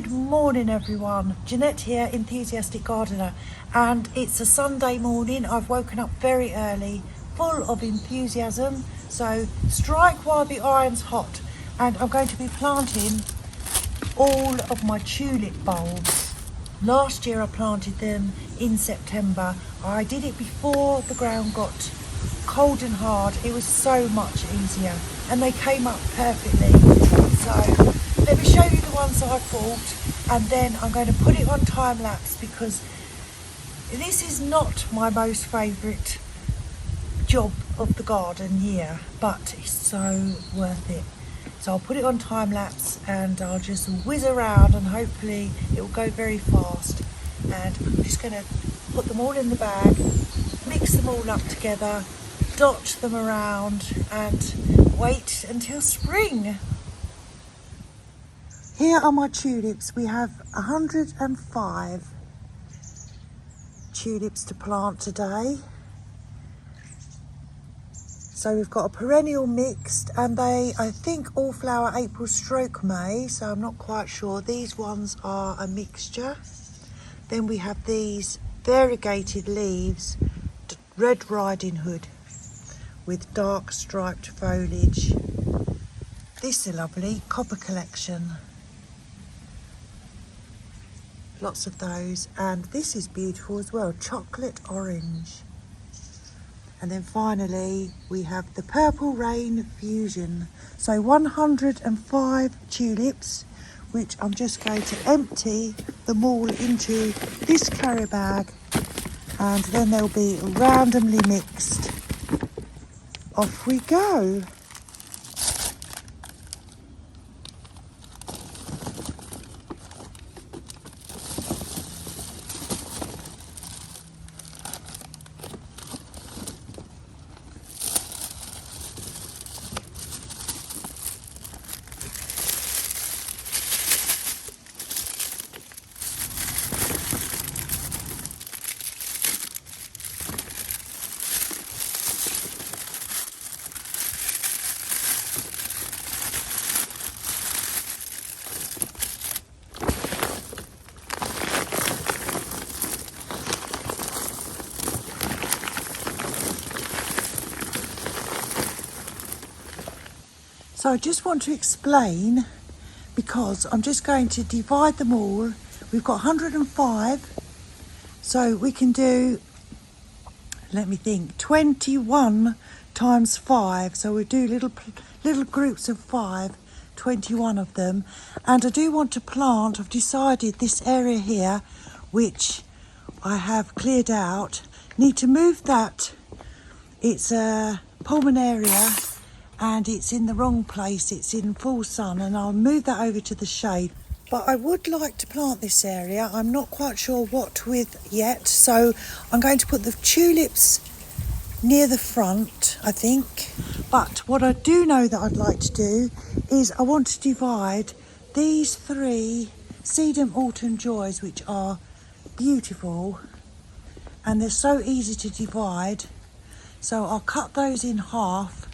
Good morning everyone, Janette here, Enthusiastic Gardener, and it's a Sunday morning. I've woken up very early, full of enthusiasm, so strike while the iron's hot, and I'm going to be planting all of my tulip bulbs. Last year I planted them in September. I did it before the ground got cold and hard. It was so much easier and they came up perfectly. So let me show you the ones that I bought, and then I'm going to put it on time lapse because this is not my most favourite job of the garden year, but it's so worth it. So I'll put it on time lapse and I'll just whiz around and hopefully it will go very fast. And I'm just going to put them all in the bag, mix them all up together, dot them around and wait until spring. Here are my tulips. We have 105 tulips to plant today. So we've got a perennial mixed, and they, I think, all flower April/May, so I'm not quite sure. These ones are a mixture. Then we have these variegated leaves, Red Riding Hood, with dark striped foliage. This is a lovely copper collection. Lots of those, and this is beautiful as well, chocolate orange. And then finally we have the Purple Rain Fusion. So 105 tulips, which I'm just going to empty them all into this carrier bag, and then they'll be randomly mixed. Off we go. So I just want to explain, because I'm just going to divide them all. We've got 105, so we can do, let me think, 21 times 5. So we do little groups of 5, 21 of them. And I do want to plant, I've decided this area here, which I have cleared out, need to move that. It's a pulmonaria, and it's in the wrong place, it's in full sun, and I'll move that over to the shade. But I would like to plant this area. I'm not quite sure what with yet, so I'm going to put the tulips near the front, I think. But what I do know that I'd like to do is I want to divide these 3 Sedum Autumn Joys, which are beautiful and they're so easy to divide. So I'll cut those in half,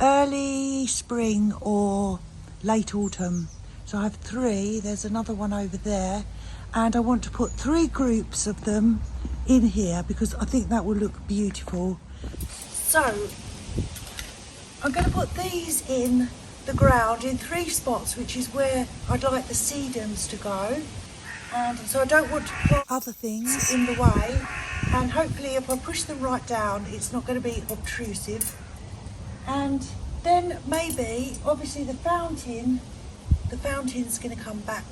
early spring or late autumn. So I have 3, there's another one over there, and I want to put 3 groups of them in here because I think that will look beautiful. So I'm going to put these in the ground in 3 spots, which is where I'd like the sedums to go, and so I don't want to put other things in the way, and hopefully if I push them right down it's not going to be obtrusive. And then maybe, obviously the fountain's going to come back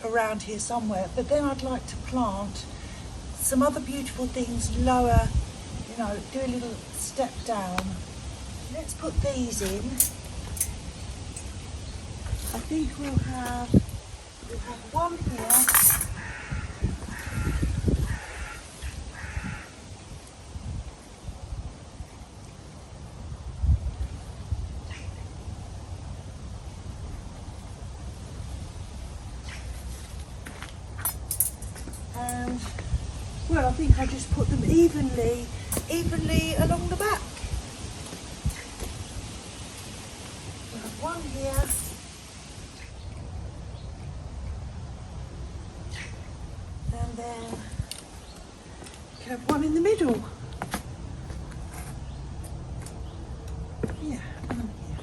around here somewhere, but then I'd like to plant some other beautiful things lower, you know, do a little step down. Let's put these in. I think we'll have one here. And, well, I think I just put them evenly along the back. We'll have one here, could have one in the middle. Yeah, one here.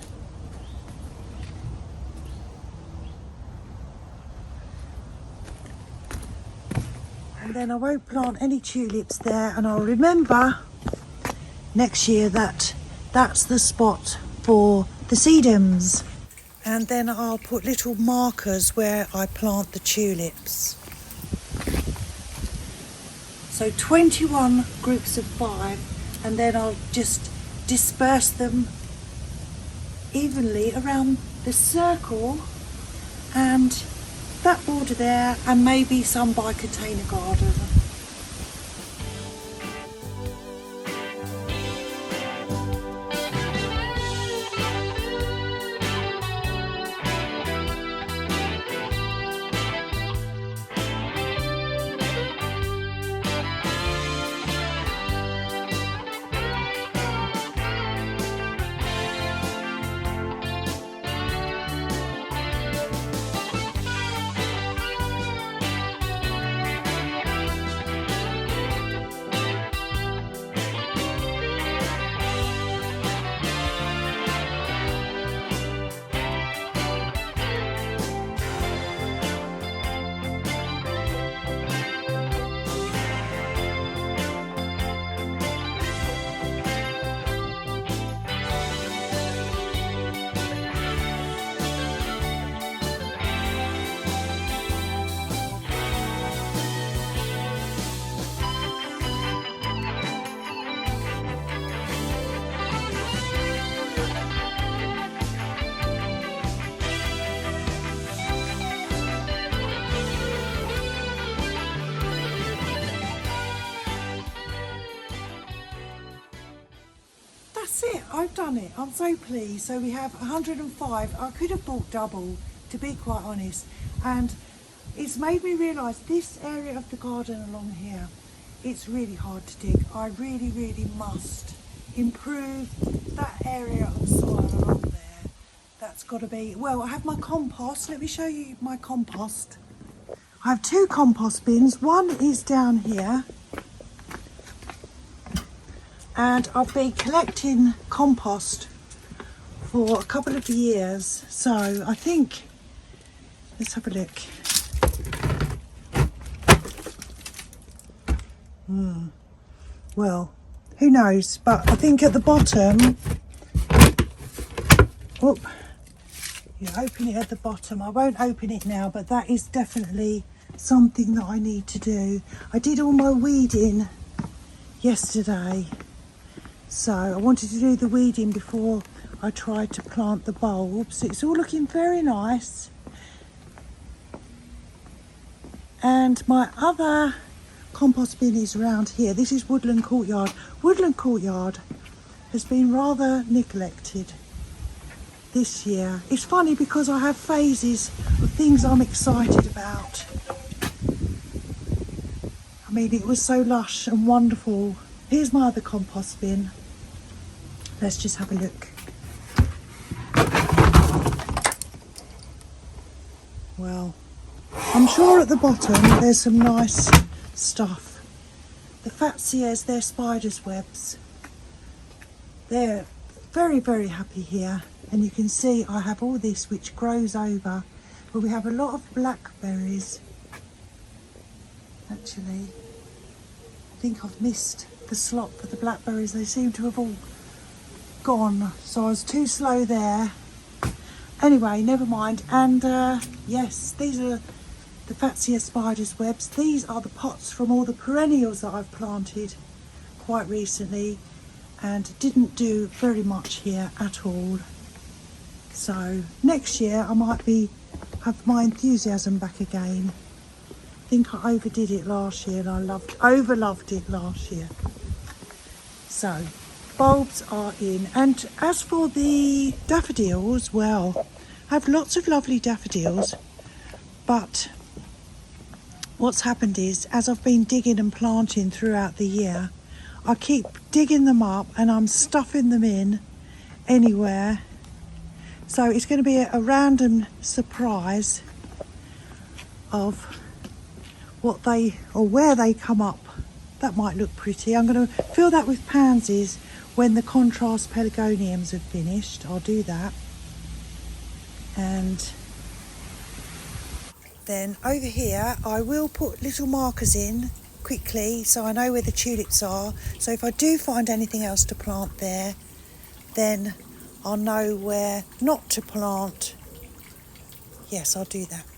And then I won't plant any tulips there, and I'll remember next year that that's the spot for the sedums. And then I'll put little markers where I plant the tulips. So 21 groups of 5, and then I'll just disperse them evenly around the circle and that border there, and maybe some by container garden. That's it, I've done it. I'm so pleased. So we have 105. I could have bought double, to be quite honest. And it's made me realise this area of the garden along here, it's really hard to dig. I really, really must improve that area of soil along there. That's got to be, well, I have my compost. Let me show you my compost. I have 2 compost bins. One is down here. And I've been collecting compost for a couple of years, so I think, let's have a look. Well, who knows, but I think at the bottom, oh, you open it at the bottom. I won't open it now, but that is definitely something that I need to do. I did all my weeding yesterday. So I wanted to do the weeding before I tried to plant the bulbs. It's all looking very nice. And my other compost bin is around here. This is Woodland Courtyard. Woodland Courtyard has been rather neglected this year. It's funny because I have phases of things I'm excited about. I mean, it was so lush and wonderful. Here's my other compost bin. Let's just have a look. Well, I'm sure at the bottom there's some nice stuff. The Fatsias, they're spiders' webs. They're very, very happy here. And you can see I have all this which grows over. But we have a lot of blackberries. Actually, I think I've missed the slot for the blackberries. They seem to have all gone, so I was too slow there. Anyway, never mind. And yes, these are the Fatsia spiders' webs. These are the pots from all the perennials that I've planted quite recently and didn't do very much here at all. So next year I might have my enthusiasm back again. I think I overdid it last year and I overloved it last year. So bulbs are in. And as for the daffodils, well, I have lots of lovely daffodils, but what's happened is, as I've been digging and planting throughout the year, I keep digging them up and I'm stuffing them in anywhere. So it's going to be a random surprise of what they, or where they come up That might look pretty. I'm going to fill that with pansies when the contrast pelargoniums have finished. I'll do that. And then over here I will put little markers in quickly so I know where the tulips are. So if I do find anything else to plant there, then I'll know where not to plant. Yes, I'll do that.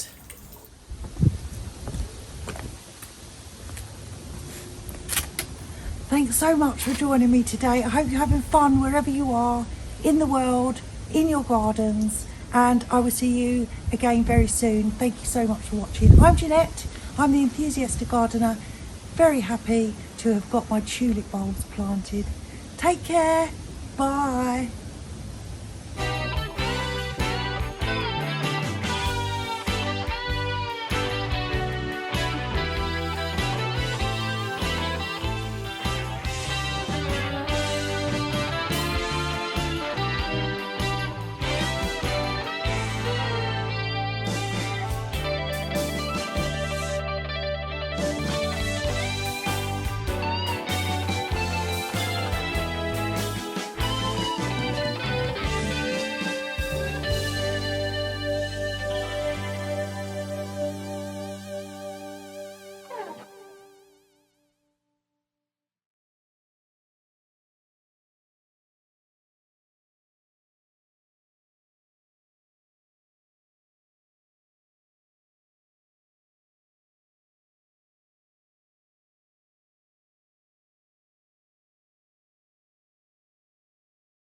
Thanks so much for joining me today. I hope you're having fun wherever you are in the world, in your gardens, and I will see you again very soon. Thank you so much for watching. I'm Janette. I'm the enthusiastic gardener. Very happy to have got my tulip bulbs planted. Take care. Bye.